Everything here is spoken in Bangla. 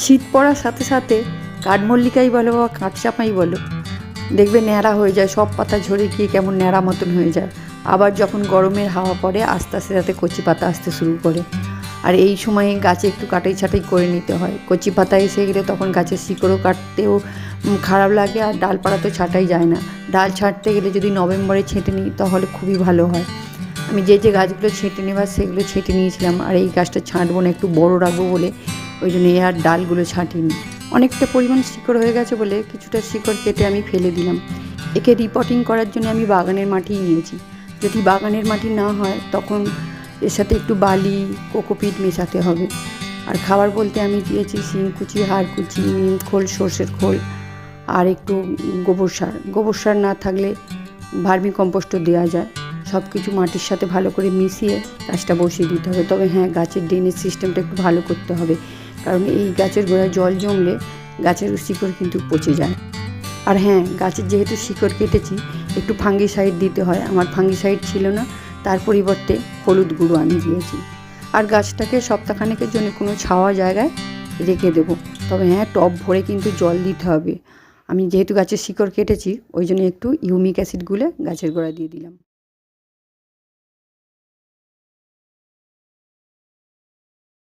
শীত পড়ার সাথে সাথে কাঠমল্লিকাই বলো বা কাঠচাঁপাই বলো, দেখবে ন্যাড়া হয়ে যায়, সব পাতা ঝরে গিয়ে কেমন ন্যাড়া মতন হয়ে যায়। আবার যখন গরমের হাওয়া পড়ে আস্তে আস্তে তাতে কচি পাতা আসতে শুরু করে। আর এই সময়ে গাছে একটু কাটাই ছাঁটাই করে নিতে হয়। কচি পাতা এসে গেলে তখন গাছের শিকড়ও কাটতেও খারাপ লাগে, আর ডালপালা তো ছাঁটাই যায় না। ডাল ছাঁটতে গেলে যদি নভেম্বরে ছেঁটে নিই তাহলে খুবই ভালো হয়। আমি যে গাছগুলো ছেঁটে নেবার সেগুলো ছেঁটে নিয়েছিলাম, আর এই গাছটা ছাঁটবো না, একটু বড় রাখবো বলে ওই জন্য আর ডালগুলো ছাঁটিনি। অনেকটা পরিমাণ শিকড় হয়ে গেছে বলে কিছুটা শিকড় কেটে আমি ফেলে দিলাম। একে রিপোর্টিং করার জন্য আমি বাগানের মাটিই নিয়েছি। যদি বাগানের মাটি না হয় তখন এর সাথে একটু বালি, কোকোপিট মেশাতে হবে। আর খাবার বলতে আমি দিয়েছি শিংকুচি, হাড়কুচি, নিম খোল, সর্ষের খোল, আর একটু গোবর সার না থাকলে ভার্মি কম্পোস্টও দেওয়া যায়। সব কিছু মাটির সাথে ভালো করে মিশিয়ে গাছটা বসিয়ে দিতে হবে। তবে হ্যাঁ, গাছের ড্রেনেজ সিস্টেমটা একটু ভালো করতে হবে, কারণ এই গাছের গোড়ায় জল জমলে গাছের শিকড় কিন্তু পচে যায়। আর হ্যাঁ, গাছের যেহেতু শিকড় কেটেছি একটু ফাঙ্গিসাইড দিতে হয়। আমার ফাঙ্গিসাইড ছিল না, তার পরিবর্তে হলুদ গুঁড়ো আমি দিয়েছি। আর গাছটাকে সপ্তাহখানেকের জন্য কোনো ছাওয়া জায়গায় রেখে দেবো। তবে হ্যাঁ, টব ভরে কিন্তু জল দিতে হবে। আমি যেহেতু গাছের শিকড় কেটেছি ওই জন্য একটু ইউমিক অ্যাসিড গুলে গাছের গোড়ায় দিয়ে দিলাম।